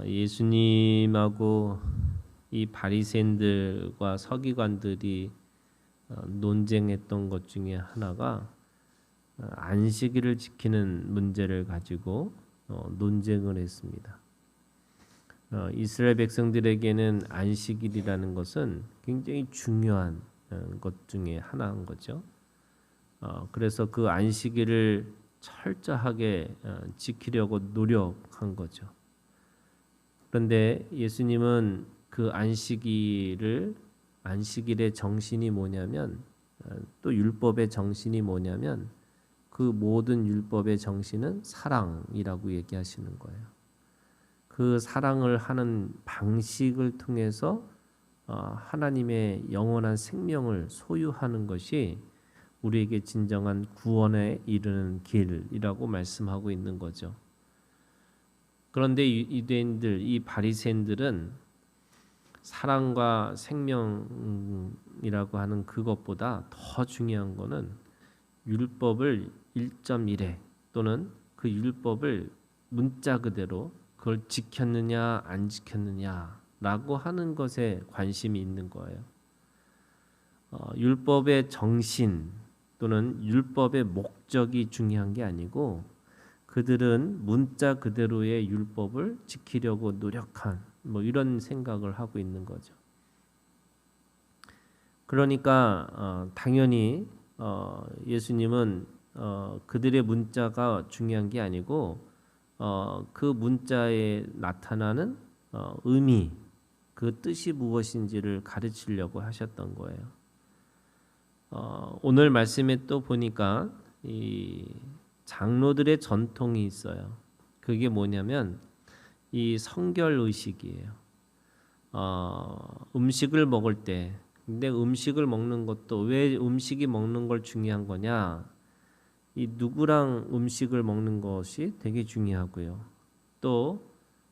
예수님하고 이 바리새인들과 서기관들이 논쟁했던 것 중에 하나가 안식일을 지키는 문제를 가지고 논쟁을 했습니다. 이스라엘 백성들에게는 안식일이라는 것은 굉장히 중요한 것 중에 하나인 거죠. 그래서 그 안식일을 철저하게 지키려고 노력한 거죠. 그런데 예수님은 그 안식일의 정신이 뭐냐면, 또 율법의 정신이 뭐냐면, 그 모든 율법의 정신은 사랑이라고 얘기하시는 거예요. 그 사랑을 하는 방식을 통해서 하나님의 영원한 생명을 소유하는 것이 우리에게 진정한 구원에 이르는 길이라고 말씀하고 있는 거죠. 그런데 유대인들, 이 바리새인들은 사랑과 생명이라고 하는 그것보다 더 중요한 거는 율법을 1.1회 또는 그 율법을 문자 그대로 그걸 지켰느냐 안 지켰느냐라고 하는 것에 관심이 있는 거예요. 율법의 정신 또는 율법의 목적이 중요한 게 아니고 그들은 문자 그대로의 율법을 지키려고 노력한 이런 생각을 하고 있는 거죠. 그러니까 당연히 예수님은 그들의 문자가 중요한 게 아니고 그 문자에 나타나는 의미, 그 뜻이 무엇인지를 가르치려고 하셨던 거예요. 오늘 말씀에 또 보니까 이 장로들의 전통이 있어요. 그게 뭐냐면 이 성결 의식이에요. 음식을 먹을 때, 근데 음식을 먹는 것도 왜 음식이 먹는 걸 중요한 거냐? 이 누구랑 음식을 먹는 것이 되게 중요하고요. 또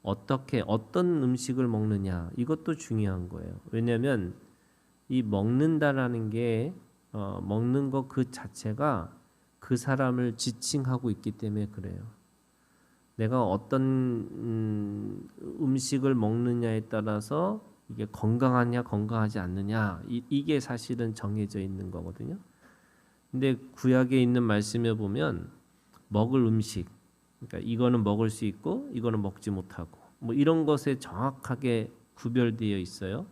어떤 음식을 먹느냐 이것도 중요한 거예요. 왜냐하면 이 먹는다라는 게 먹는 것 그 자체가 그 사람을 지칭하고 있기 때문에 그래요. 내가 어떤 음식을 먹느냐에 따라서 이게 건강하냐 건강하지 않느냐 이게 사실은 정해져 있는 거거든요. 근데 구약에 있는 말씀에 보면 먹을 음식, 그러니까 이거는 먹을 수 있고 이거는 먹지 못하고 이런 것에 정확하게 구별되어 있어요.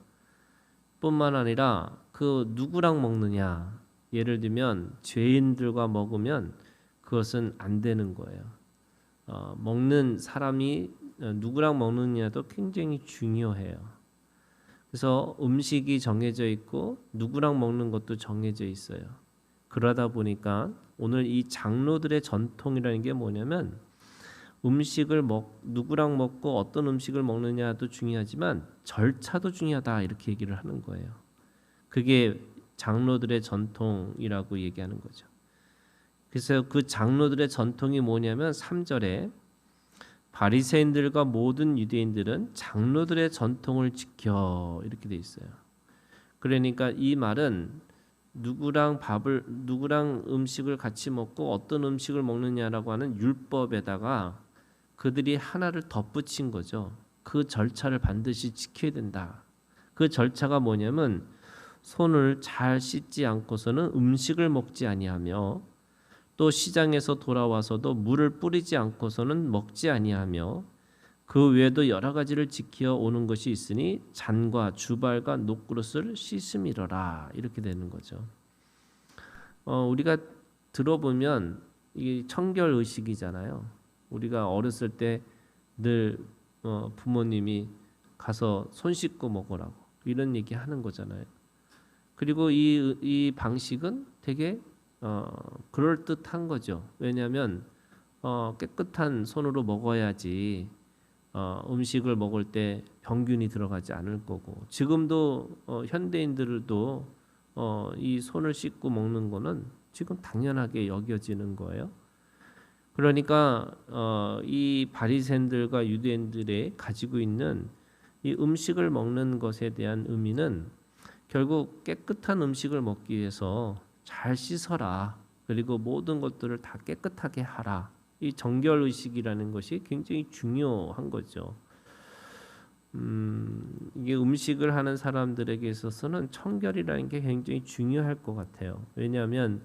뿐만 아니라 그 누구랑 먹느냐, 예를 들면 죄인들과 먹으면 그것은 안 되는 거예요. 먹는 사람이 누구랑 먹느냐도 굉장히 중요해요. 그래서 음식이 정해져 있고 누구랑 먹는 것도 정해져 있어요. 그러다 보니까 오늘 이 장로들의 전통이라는 게 뭐냐면 음식을 누구랑 먹고 어떤 음식을 먹느냐도 중요하지만 절차도 중요하다 이렇게 얘기를 하는 거예요. 그게 장로들의 전통이라고 얘기하는 거죠. 그래서 그 장로들의 전통이 뭐냐면 3절에 바리새인들과 모든 유대인들은 장로들의 전통을 지켜 이렇게 돼 있어요. 그러니까 이 말은 누구랑 음식을 같이 먹고 어떤 음식을 먹느냐라고 하는 율법에다가 그들이 하나를 덧붙인 거죠. 그 절차를 반드시 지켜야 된다. 그 절차가 뭐냐면 손을 잘 씻지 않고서는 음식을 먹지 아니하며 또 시장에서 돌아와서도 물을 뿌리지 않고서는 먹지 아니하며 그 외에도 여러 가지를 지켜 오는 것이 있으니 잔과 주발과 녹그릇을 씻음이러라 이렇게 되는 거죠. 우리가 들어보면 이게 청결 의식이잖아요. 우리가 어렸을 때 늘 부모님이 가서 손 씻고 먹으라고 이런 얘기 하는 거잖아요. 그리고 이 방식은 되게 그럴 듯한 거죠. 왜냐하면 깨끗한 손으로 먹어야지 음식을 먹을 때 병균이 들어가지 않을 거고 지금도 현대인들도 이 손을 씻고 먹는 거는 지금 당연하게 여겨지는 거예요. 그러니까 이 바리새인들과 유대인들이 가지고 있는 이 음식을 먹는 것에 대한 의미는 결국 깨끗한 음식을 먹기 위해서 잘 씻어라. 그리고 모든 것들을 다 깨끗하게 하라. 이 정결 의식이라는 것이 굉장히 중요한 거죠. 이게 음식을 하는 사람들에게 있어서는 청결이라는 게 굉장히 중요할 것 같아요. 왜냐하면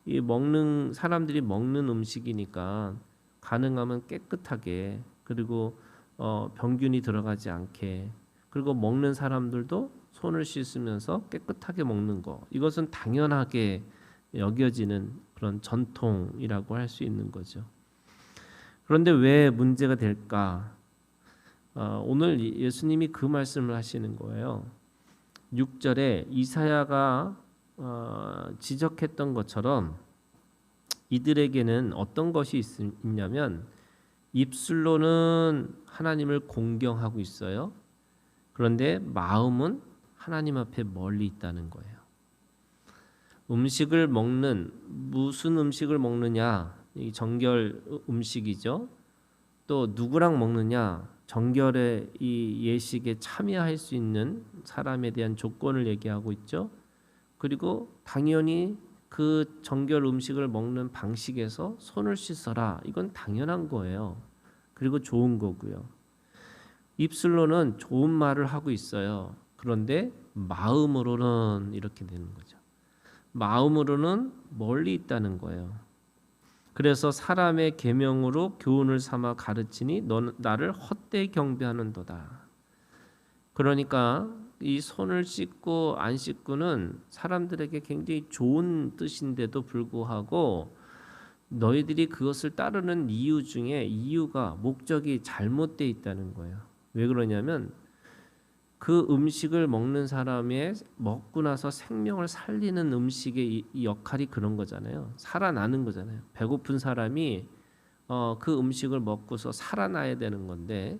이 먹는 사람들이 먹는 음식이니까 가능하면 깨끗하게 그리고 병균이 들어가지 않게 그리고 먹는 사람들도 손을 씻으면서 깨끗하게 먹는 거 이것은 당연하게 여겨지는 그런 전통이라고 할 수 있는 거죠. 그런데 왜 문제가 될까? 오늘 예수님이 그 말씀을 하시는 거예요. 6절에 이사야가 지적했던 것처럼 이들에게는 어떤 것이 있냐면 입술로는 하나님을 공경하고 있어요. 그런데 마음은 하나님 앞에 멀리 있다는 거예요. 음식을 먹는 무슨 음식을 먹느냐? 이 정결 음식이죠. 또 누구랑 먹느냐? 정결의 이 예식에 참여할 수 있는 사람에 대한 조건을 얘기하고 있죠. 그리고 당연히 그 정결 음식을 먹는 방식에서 손을 씻어라. 이건 당연한 거예요. 그리고 좋은 거고요. 입술로는 좋은 말을 하고 있어요. 그런데 마음으로는 이렇게 되는 거죠. 마음으로는 멀리 있다는 거예요. 그래서 사람의 계명으로 교훈을 삼아 가르치니 너는 나를 헛되이 경배하는도다. 그러니까 이 손을 씻고 안 씻고는 사람들에게 굉장히 좋은 뜻인데도 불구하고 너희들이 그것을 따르는 이유 중에 이유가 목적이 잘못되어 있다는 거예요. 왜 그러냐면 그 음식을 먹는 사람의 먹고 나서 생명을 살리는 음식의 이 역할이 그런 거잖아요. 살아나는 거잖아요. 배고픈 사람이 그 음식을 먹고서 살아나야 되는 건데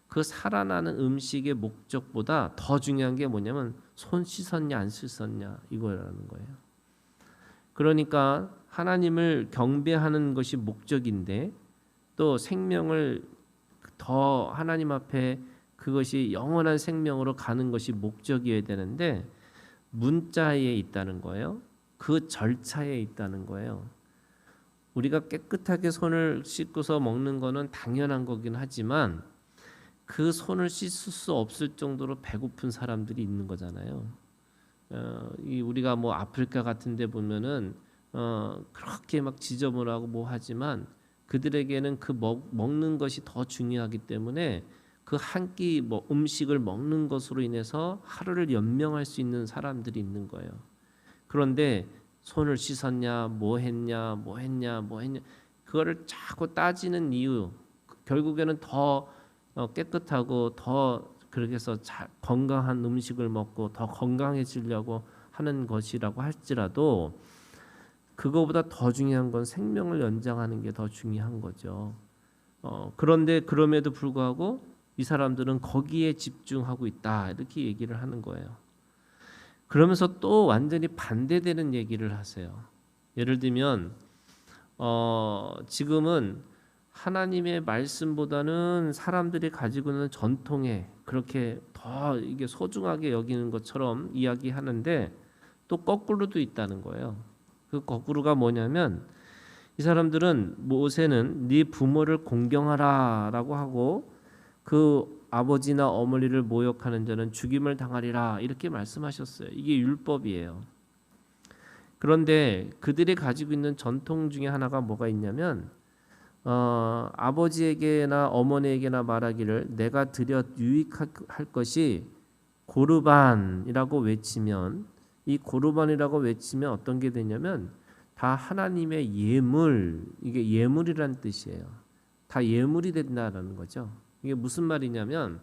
그 살아나는 음식의 목적보다 더 중요한 게 뭐냐면 손 씻었냐 안 씻었냐 이거라는 거예요. 그러니까 하나님을 경배하는 것이 목적인데 또 생명을 더 하나님 앞에 그것이 영원한 생명으로 가는 것이 목적이어야 되는데 문자에 있다는 거예요. 그 절차에 있다는 거예요. 우리가 깨끗하게 손을 씻고서 먹는 거는 당연한 거긴 하지만 그 손을 씻을 수 없을 정도로 배고픈 사람들이 있는 거잖아요. 우리가 뭐 아프리카 같은 데 보면은 그렇게 막 지저분하고 뭐 하지만 그들에게는 그 먹는 것이 더 중요하기 때문에 그 한 끼 뭐 음식을 먹는 것으로 인해서 하루를 연명할 수 있는 사람들이 있는 거예요. 그런데 손을 씻었냐, 뭐 했냐, 그거를 자꾸 따지는 이유, 결국에는 더 깨끗하고 더 그렇게 해서 건강한 음식을 먹고 더 건강해지려고 하는 것이라고 할지라도 그거보다 더 중요한 건 생명을 연장하는 게 더 중요한 거죠. 그런데 그럼에도 불구하고 이 사람들은 거기에 집중하고 있다 이렇게 얘기를 하는 거예요. 그러면서 또 완전히 반대되는 얘기를 하세요. 예를 들면 지금은 하나님의 말씀보다는 사람들이 가지고 있는 전통에 그렇게 더 이게 소중하게 여기는 것처럼 이야기하는데 또 거꾸로도 있다는 거예요. 그 거꾸로가 뭐냐면 이 사람들은 모세는 네 부모를 공경하라라고 하고 그 아버지나 어머니를 모욕하는 자는 죽임을 당하리라 이렇게 말씀하셨어요. 이게 율법이에요. 그런데 그들이 가지고 있는 전통 중에 하나가 뭐가 있냐면 아버지에게나 어머니에게나 말하기를 내가 드려 유익할 것이 고르반이라고 외치면 이 고르반이라고 외치면 어떤 게 되냐면 다 하나님의 예물, 이게 예물이라는 뜻이에요. 다 예물이 된다라는 거죠. 이게 무슨 말이냐면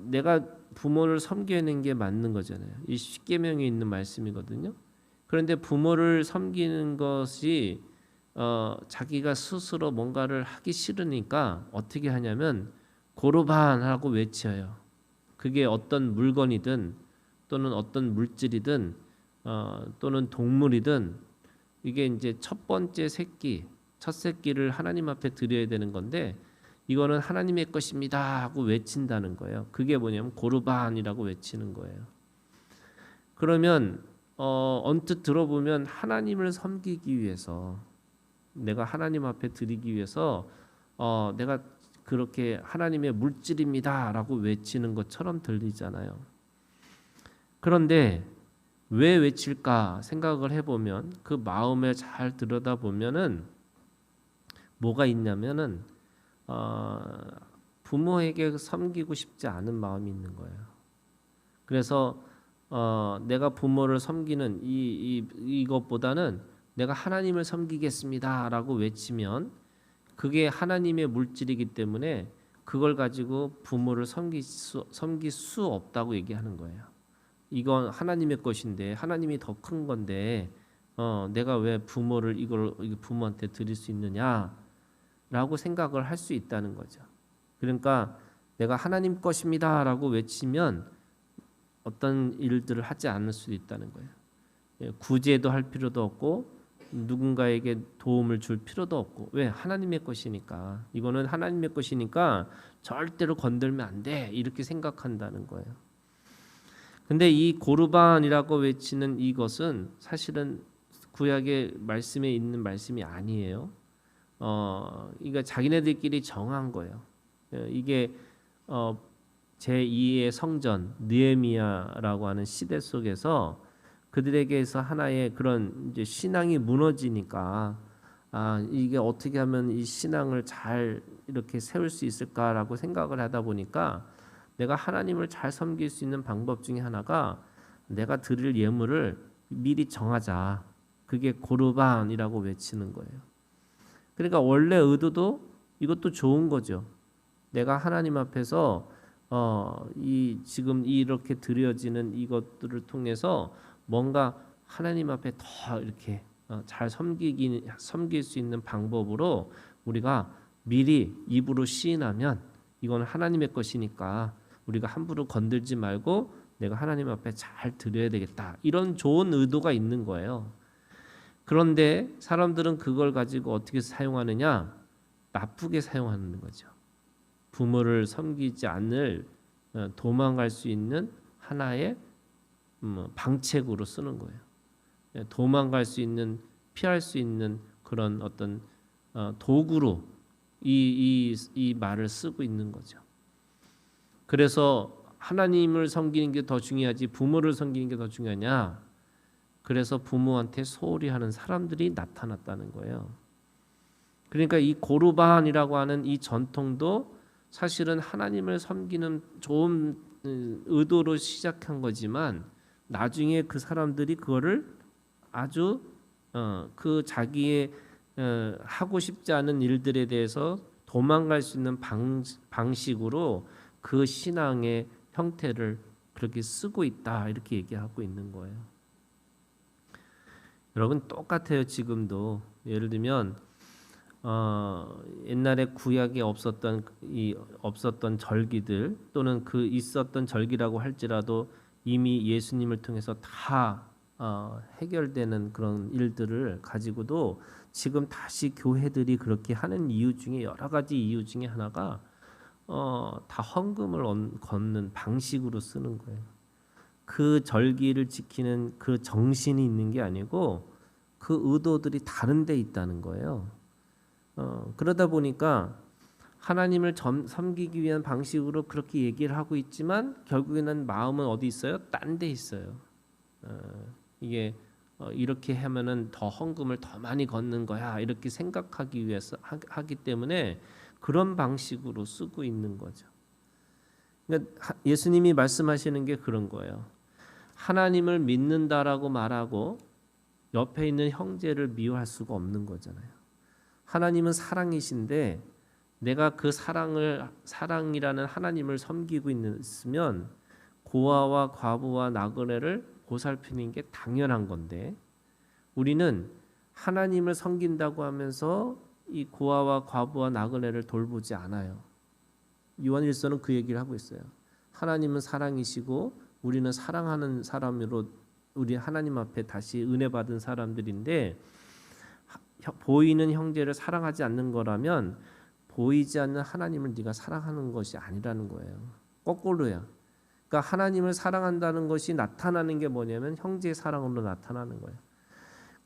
내가 부모를 섬기는 게 맞는 거잖아요. 이 십계명에 있는 말씀이거든요. 그런데 부모를 섬기는 것이 자기가 스스로 뭔가를 하기 싫으니까 어떻게 하냐면 고르반하고 외쳐요. 그게 어떤 물건이든 또는 어떤 물질이든 또는 동물이든 이게 이제 첫 번째 새끼, 첫 새끼를 하나님 앞에 드려야 되는 건데 이거는 하나님의 것입니다 하고 외친다는 거예요. 그게 뭐냐면 고르반이라고 외치는 거예요. 그러면 언뜻 들어보면 하나님을 섬기기 위해서 내가 하나님 앞에 드리기 위해서 내가 그렇게 하나님의 물질입니다라고 외치는 것처럼 들리잖아요. 그런데 왜 외칠까 생각을 해보면 그 마음에 잘 들여다보면은 뭐가 있냐면은 부모에게 섬기고 싶지 않은 마음이 있는 거예요. 그래서 내가 부모를 섬기는 이것보다는 내가 하나님을 섬기겠습니다라고 외치면 그게 하나님의 물질이기 때문에 그걸 가지고 부모를 섬길 수 없다고 얘기하는 거예요. 이건 하나님의 것인데 하나님이 더 큰 건데 내가 왜 부모를 이걸 부모한테 드릴 수 있느냐라고 생각을 할 수 있다는 거죠. 그러니까 내가 하나님 것입니다라고 외치면 어떤 일들을 하지 않을 수 있다는 거예요. 구제도 할 필요도 없고 누군가에게 도움을 줄 필요도 없고 왜 하나님의 것이니까 이거는 하나님의 것이니까 절대로 건들면 안 돼 이렇게 생각한다는 거예요. 근데 이 고르반이라고 외치는 이것은 사실은 구약의 말씀에 있는 말씀이 아니에요. 그러니까 자기네들끼리 정한 거예요. 이게 제2의 성전 느헤미야라고 하는 시대 속에서 그들에게서 하나의 그런 이제 신앙이 무너지니까 이게 어떻게 하면 이 신앙을 잘 이렇게 세울 수 있을까라고 생각을 하다 보니까 내가 하나님을 잘 섬길 수 있는 방법 중에 하나가 내가 드릴 예물을 미리 정하자. 그게 고르반이라고 외치는 거예요. 그러니까 원래 의도도 이것도 좋은 거죠. 내가 하나님 앞에서 지금 이렇게 드려지는 이것들을 통해서 뭔가 하나님 앞에 더 이렇게 잘 섬길 수 있는 방법으로 우리가 미리 입으로 시인하면 이건 하나님의 것이니까 우리가 함부로 건들지 말고 내가 하나님 앞에 잘 드려야 되겠다. 이런 좋은 의도가 있는 거예요. 그런데 사람들은 그걸 가지고 어떻게 사용하느냐? 나쁘게 사용하는 거죠. 부모를 섬기지 않을 도망갈 수 있는 하나의 방책으로 쓰는 거예요. 도망갈 수 있는 피할 수 있는 그런 어떤 도구로 이 말을 쓰고 있는 거죠. 그래서 하나님을 섬기는 게 더 중요하지 부모를 섬기는 게 더 중요하냐? 그래서 부모한테 소홀히 하는 사람들이 나타났다는 거예요. 그러니까 이 고르반이라고 하는 이 전통도 사실은 하나님을 섬기는 좋은 의도로 시작한 거지만 나중에 그 사람들이 그거를 아주 그 자기의 하고 싶지 않은 일들에 대해서 도망갈 수 있는 방식으로 그 신앙의 형태를 그렇게 쓰고 있다 이렇게 얘기하고 있는 거예요. 여러분 똑같아요. 지금도 예를 들면 옛날에 구약에 없었던 절기들 또는 그 있었던 절기라고 할지라도 이미 예수님을 통해서 다 해결되는 그런 일들을 가지고도 지금 다시 교회들이 그렇게 하는 이유 중에 여러 가지 이유 중에 하나가 다 헌금을 걷는 방식으로 쓰는 거예요. 그 절기를 지키는 그 정신이 있는 게 아니고 그 의도들이 다른 데 있다는 거예요. 그러다 보니까 하나님을 섬기기 위한 방식으로 그렇게 얘기를 하고 있지만 결국에는 마음은 어디 있어요? 딴 데 있어요. 이게 이렇게 하면은 더 헌금을 더 많이 걷는 거야 이렇게 생각하기 위해서 하기 때문에 그런 방식으로 쓰고 있는 거죠. 그러니까 예수님이 말씀하시는 게 그런 거예요. 하나님을 믿는다라고 말하고 옆에 있는 형제를 미워할 수가 없는 거잖아요. 하나님은 사랑이신데 내가 그 사랑이라는 하나님을 섬기고 있으면 고아와 과부와 나그네를 보살피는 게 당연한 건데 우리는 하나님을 섬긴다고 하면서 이 고아와 과부와 나그네를 돌보지 않아요. 요한일서는 그 얘기를 하고 있어요. 하나님은 사랑이시고 우리는 사랑하는 사람으로 우리 하나님 앞에 다시 은혜 받은 사람들인데 보이는 형제를 사랑하지 않는 거라면 보이지 않는 하나님을 네가 사랑하는 것이 아니라는 거예요. 거꾸로야. 그러니까 하나님을 사랑한다는 것이 나타나는 게 뭐냐면 형제의 사랑으로 나타나는 거예요.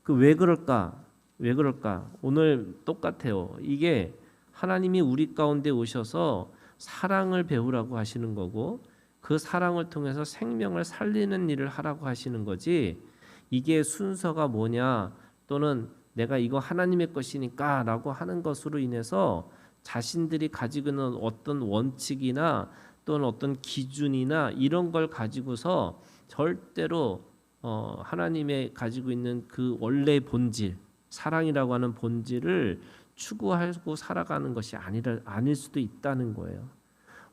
그 왜 그럴까? 왜 그럴까? 오늘 똑같아요. 이게 하나님이 우리 가운데 오셔서 사랑을 배우라고 하시는 거고 그 사랑을 통해서 생명을 살리는 일을 하라고 하시는 거지. 이게 순서가 뭐냐 또는 내가 이거 하나님의 것이니까 라고 하는 것으로 인해서 자신들이 가지고 있는 어떤 원칙이나 또는 어떤 기준이나 이런 걸 가지고서 절대로 하나님의 가지고 있는 그 원래의 본질, 사랑이라고 하는 본질을 추구하고 살아가는 것이 아닐 수도 있다는 거예요.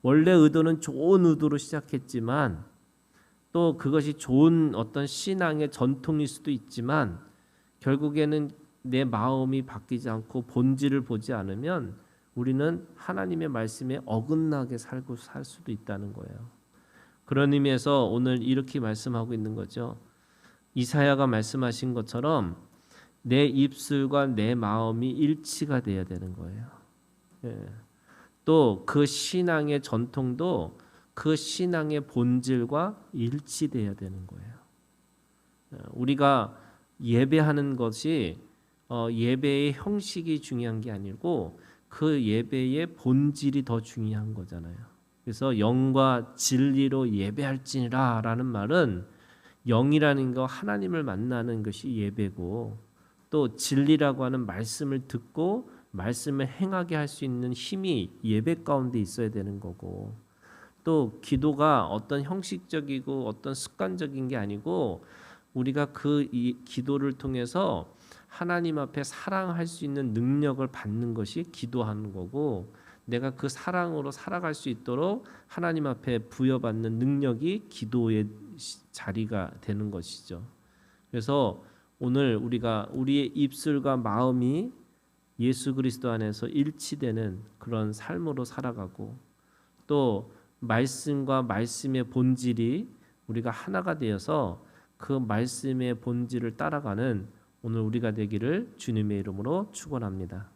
원래 의도는 좋은 의도로 시작했지만 또 그것이 좋은 어떤 신앙의 전통일 수도 있지만 결국에는 내 마음이 바뀌지 않고 본질을 보지 않으면 우리는 하나님의 말씀에 어긋나게 살 수도 있다는 거예요. 그런 의미에서 오늘 이렇게 말씀하고 있는 거죠. 이사야가 말씀하신 것처럼 내 입술과 내 마음이 일치가 돼야 되는 거예요. 또 그 신앙의 전통도 그 신앙의 본질과 일치돼야 되는 거예요. 우리가 예배하는 것이 예배의 형식이 중요한 게 아니고 그 예배의 본질이 더 중요한 거잖아요. 그래서 영과 진리로 예배할지니라 라는 말은 영이라는 거 하나님을 만나는 것이 예배고 또 진리라고 하는 말씀을 듣고 말씀을 행하게 할 수 있는 힘이 예배 가운데 있어야 되는 거고 또 기도가 어떤 형식적이고 어떤 습관적인 게 아니고 우리가 그 기도를 통해서 하나님 앞에 사랑할 수 있는 능력을 받는 것이 기도하는 거고 내가 그 사랑으로 살아갈 수 있도록 하나님 앞에 부여받는 능력이 기도의 자리가 되는 것이죠. 그래서 오늘 우리가 우리의 입술과 마음이 예수 그리스도 안에서 일치되는 그런 삶으로 살아가고 또 말씀과 말씀의 본질이 우리가 하나가 되어서 그 말씀의 본질을 따라가는 오늘 우리가 되기를 주님의 이름으로 축원합니다.